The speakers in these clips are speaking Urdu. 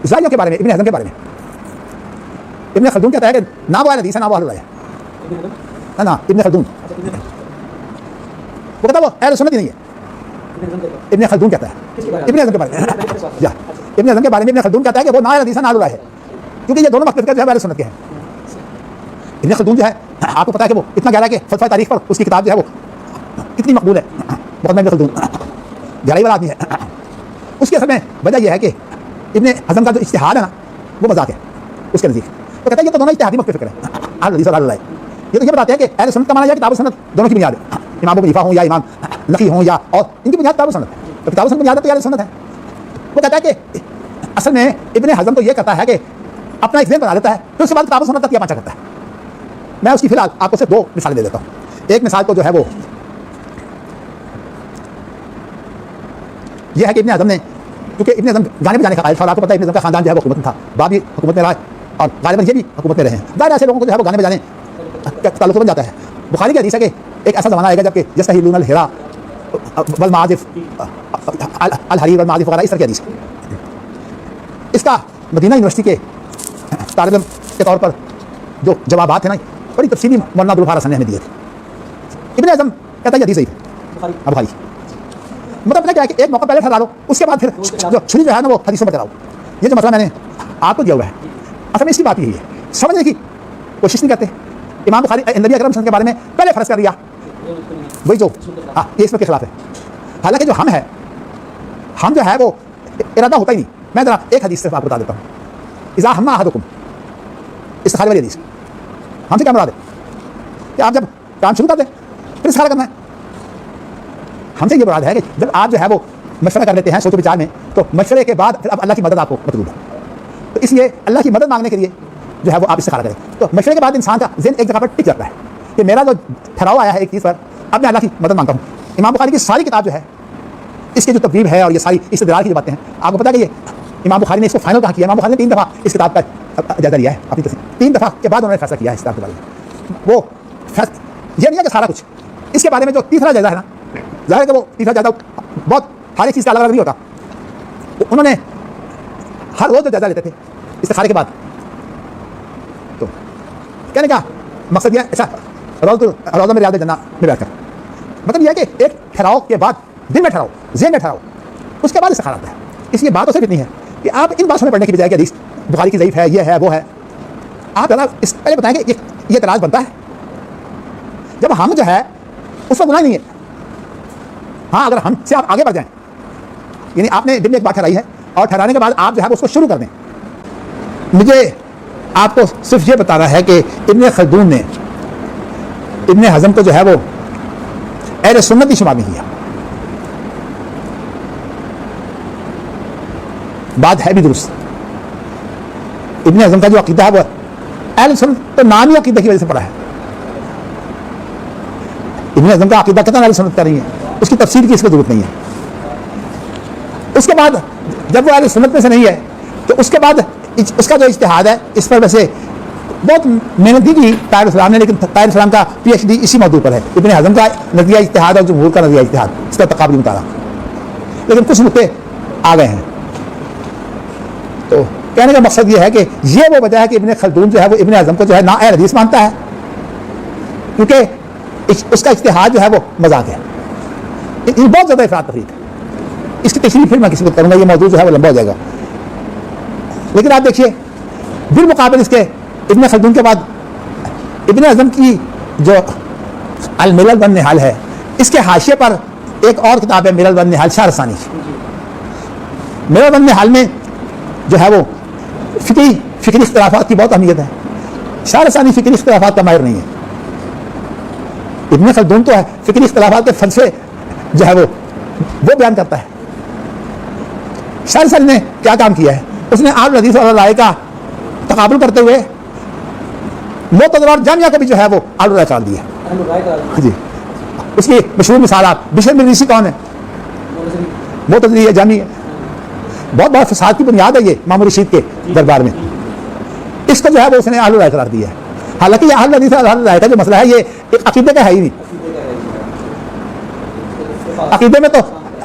زائیوں کے بارے میں، ابن حزم کے بارے میں ابن خلدون کہتا ہے کہ نہ وہ اہل حدیث ہے نہ وہ اہل رائے ہے نا. ابن خلدون وہ کہتا ہے وہ اہل سنت ہی نہیں ہے. ابن خلدون کہتا ہے ابن حزم کے بارے میں ابن حزم کے بارے میں ابن خلدون کہتا ہے کہ وہ نہ اہل حدیث ہے نہ اہل رائے ہے، کیونکہ یہ دونوں مختلف جو ہے اہل سنت کے ہیں. ابن خلدون جو ہے آپ کو پتا ہے کہ وہ اتنا گہرا ہے کہ فلسفہ تاریخ پر اس کی کتاب جو ہے وہ کتنی مقبول ہے. بہت ابن خلدون گہرائی والا آدمی ہے. اس کی اصل میں وجہ یہ ہے کہ ابن حزم کا جو اجتہاد ہے نا وہ مذاق ہے اس کے نزدیک. تو کہتا ہے یہ تو دونوں اجتہادی مختلف فکر ہے اہل حدیث اور اہل رائے. یہ تو یہ بتاتے ہیں کہ اہل سنت کا معنی ہے کتاب و سنت دونوں کی بنیاد ہے. امام ابو حنیفہ ہوں یا امام نقی ہوں یا اور ان کی بنیاد کتاب و سنت ہے. تو کتاب و سنت بنیاد ہے تو اہل سنت ہے. وہ کہتا ہے کہ اصل میں ابن حزم تو یہ کرتا ہے کہ اپنا ایک ذہن بنا لیتا ہے پھر اس کے بعد کتاب و سنت تک کیا پہنچا کرتا ہے. میں اس کی فی الحال آپ کو صرف 2 مثالیں دے دیتا ہوں. ایک مثال تو جو ہے وہ یہ ہے کہ ابن حزم نے، کیونکہ ابن حزم جانے بجانے کا قائل تھا اور آپ کو پتہ ہے ابن حزم کا خاندان جو ہے وہ حکومت میں تھا، باپ بھی حکومت میں رہا اور غالباً یہ بھی حکومت میں رہے ہیں. ظاہر ایسے لوگوں کو جو ہے وہ گانے بجانے کا تعلق بن جاتا ہے. بخاری کی حدیث ہے کہ ایک ایسا زمانہ آئے گا جب کہ یستحلون الحرا والمعازف الحریر والمعازف وغیرہ اس طرح کی حدیث. اس کا مدینہ یونیورسٹی کے طالب علم کے طور پر جو جوابات ہیں نا بڑی تفصیلی مولانا عبدالغفار حسن نے ہمیں دیے تھے. ابن حزم کہتا ہے یہ حدیث صحیح ہے بخاری. مطلب کیا ہے کہ ایک موقع پہلے ٹھہرا لو، اس کے بعد پھر جو چھری جو ہے نا وہ حدیثوں پر چلاؤ. یہ جو مسئلہ میں نے آپ کو دیا ہوا ہے اصل میں اس کی بات یہی ہے، سمجھنے کی کوشش نہیں کرتے. امام بخاری نبی اکرم صلی اللہ علیہ وسلم کے بارے میں پہلے فرض کر لیا وہی جو یہ اس کے خلاف ہے. حالانکہ جو ہم جو ہے وہ ارادہ ہوتا ہی نہیں. میں ذرا ایک حدیث صرف آپ کو بتا دیتا ہوں. اذا ہم احدکم استخارے والی حدیث ہم سے کیا مراد ہے کہ آپ جب کام شروع کر دیں پھر استخارہ کرنا ہے. ہم سے یہ مراد ہے کہ جب آپ جو ہے وہ مشورہ کر لیتے ہیں سوچ و بچار میں تو مشورے کے بعد پھر اب اللہ کی مدد آپ کو مطلوب ہے. تو اس لیے اللہ کی مدد مانگنے کے لیے جو ہے وہ آپ استخارہ کریں. تو مشورے کے بعد انسان کا ذہن ایک جگہ پر ٹک جاتا ہے کہ میرا جو ٹھہراؤ آیا ہے ایک چیز پر اب میں اللہ کی مدد مانگتا ہوں. امام بخاری کی ساری کتاب جو ہے اس کی جو تبدیل ہے اور یہ ساری استدلال کی جو باتیں ہیں آپ کو پتا ہے کہ یہ امام بخاری نے اس کو فائنل کہا کیا. امام بخاری نے 3 دفعہ اس کتاب کا جائزہ لیا ہے اپنی طرف سے. 3 دفعہ کے بعد انہوں نے فیصلہ کیا ہے اس کتاب کے بارے میں. وہ یہ نہیں ہے کہ سارا کچھ اس کے بارے میں جو تیسرا جائزہ ہے نا ظاہر ہے کہ وہ تیسرا جائزہ بہت ہر ایک چیز کا الگ الگ نہیں ہوتا. انہوں نے ہر روز جو جائزہ لیتے تھے استخارے کے بعد تو کہنے کا مقصد یہ اچھا روزہ میں ریاض جنہ میں بیٹھ کر مطلب یہ ہے کہ ایک ٹھہراؤ کے بعد دن میں ٹھہراؤ ذہن میں ٹھہراؤ اس کے بعد استخارہ آتا ہے. اس لیے بات تو صرف اتنی ہے کہ آپ ان باتوں میں پڑھنے کی بجائے کہ حدیث بخاری کی ضعیف ہے یہ ہے وہ ہے آپ اس پہلے بتائیں کہ یہ اعتراض بنتا ہے جب ہم جو ہے اس کا گناہ نہیں ہے. ہاں اگر ہم سے آپ آگے بڑھ جائیں یعنی آپ نے دن میں ایک بات ٹھہرائی ہے اور ٹھہرانے کے بعد آپ جو ہے اس کو شروع کر دیں. مجھے آپ کو صرف یہ بتانا ہے کہ ابن خلدون نے ابن حزم کو جو ہے وہ اہل سنت ہی شمار نہیں کیا. بات ہے بھی درست. ابن حزم کا جو عقیدہ ہے وہ اہل سنت تو نام ہی عقیدہ کی وجہ سے پڑا ہے. ابن حزم کا عقیدہ کتنا اہل سنت کا نہیں ہے اس کی تفسیر کی اس کو ضرورت نہیں ہے. اس کے بعد جب وہ اہل سنت میں سے نہیں ہے تو اس کے بعد اس کا جو اجتہاد ہے اس پر ویسے بہت محنت دی گئی طاہر السلام نے لیکن طاہر السلام کا پی ایچ ڈی اسی موضوع پر ہے. ابن حزم کا نظریہ اجتہاد اور جمہور کا نظریہ اجتہاد اس کا تقابلی مطالعہ لیکن کچھ نقطے آ گئے ہیں. تو کہنے کا مقصد یہ ہے کہ یہ وہ وجہ ہے کہ ابن خلدون جو ہے وہ ابن حزم کو جو ہے نا اہل حدیث مانتا ہے کیونکہ اس کا اجتہاد جو ہے وہ مذاق ہے. بہت زیادہ افراد تفریق. اس کی تشریح پھر میں کسی کو کروں گا، یہ موضوع جو ہے وہ لمبا ہو جائے گا. لیکن آپ دیکھیے بالمقابل اس کے ابن خلدون کے بعد ابن حزم کی جو الملل والنحال ہے اس کے حاشیے پر ایک اور کتاب ہے ملل والنحال شہرستانی. ملل والنحال میں جو ہے وہ فکری اختلافات کی بہت اہمیت ہے. شہرستانی فکری اختلافات کا ماہر نہیں ہے. ابن خلدون تو ہے فکری اختلافات کے فلسفے جو ہے وہ بیان کرتا ہے. شہرستانی نے کیا کام کیا ہے اس نے آل حدیث اور رائے کا تقابل کرتے ہوئے معتزلہ اور جامعہ کو بھی جو ہے وہ آل رائے قرار دیا. جی اس کی مشہور مثالات بشر مریسی کون ہے معتزلی ہے جامعی ہے. بہت بڑا فساد کی بنیاد ہے یہ امام رشید کے دربار میں. اس کو جو ہے وہ اس نے آل رائے قرار دیا ہے. حالانکہ یہ اہل حدیث اور اہل رائے کا جو مسئلہ ہے یہ ایک عقیدے کا ہے ہی نہیں. عقیدے میں تو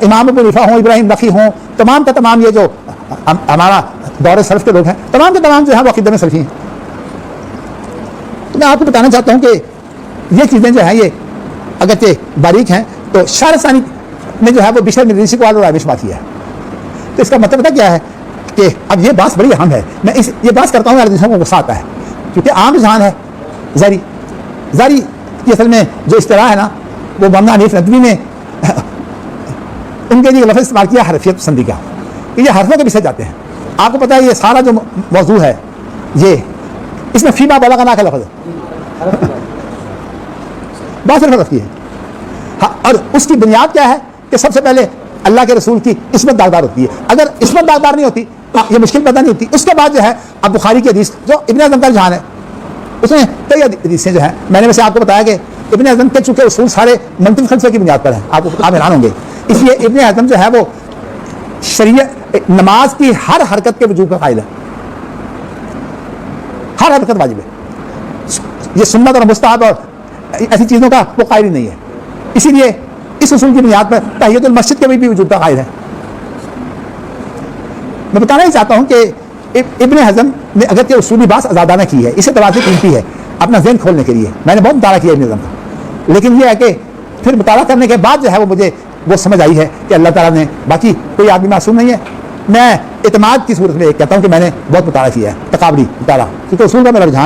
امام ابو حنیفہ ہوں ابراہیم نخعی ہوں تمام کا تمام یہ جو ہمارا دور سلف کے لوگ ہیں، تمام کے تمام جو ہیں وہ عقیدہ میں سلفی ہیں. تو میں آپ کو بتانا چاہتا ہوں کہ یہ چیزیں جو ہیں یہ اگرچہ باریک ہیں تو شارستانی نے جو ہے وہ بشر مدرسی کو آلوش بات کیا ہے. تو اس کا مطلب پتہ کیا ہے کہ اب یہ بات بڑی اہم ہے. میں یہ بات کرتا ہوں علیہ کو غصہ آتا ہے کیونکہ عام رجحان ہے زاری کی اصل میں جو اصطلاح ہے نا وہ مولانا حنیف ندوی نے ان کے لیے لفظ استعمال کیا حرفیت پسندی کا کہ یہ حرفوں کے پیچھے جاتے ہیں. آپ کو پتہ ہے یہ سارا جو موضوع ہے یہ اس میں فیما بولا کا نا کا لفظ ہے، بات صرف حرف کی ہے. ہاں، اور اس کی بنیاد کیا ہے کہ سب سے پہلے اللہ کے رسول کی عصمت داغدار ہوتی ہے. اگر عصمت داغدار نہیں ہوتی تو یہ مشکل پیدا نہیں ہوتی. اس کے بعد جو ہے اب بخاری کی حدیث جو ابن اعظم کا رجحان ہے اس میں کئی حدیثیں جو ہیں میں نے ویسے آپ کو بتایا کہ ابن اعظم کے چونکہ اصول سارے منطق فلسفے کی بنیاد پر ہیں، آپ حیران ہوں گے. اس لیے ابن اعظم جو ہے وہ شریعت نماز کی ہر حرکت کے وجوب کا قائل ہے. ہر حرکت واجب ہے، یہ سنت اور مستحب اور ایسی چیزوں کا وہ قائل ہی نہیں ہے. اسی لیے اس اصول کی بنیاد پر تحیت المسجد کے بھی وجوب کا قائل ہے. میں بتانا ہی چاہتا ہوں کہ ابن حزم نے اگرچہ اصولی بات آزادانہ کی ہے، اسے توازن قیمتی ہے اپنا ذہن کھولنے کے لیے. میں نے بہت مطالعہ کیا ابن حزم کا، لیکن یہ ہے کہ پھر مطالعہ کرنے کے بعد جو ہے وہ مجھے وہ سمجھ آئی ہے کہ اللہ تعالیٰ نے، باقی کوئی آدمی معصوم نہیں ہے. میں اعتماد کی صورت میں کہتا ہوں کہ میں نے بہت مطالعہ کیا ہے، تقابلی مطالعہ، کیونکہ اصول کا میرا رجحان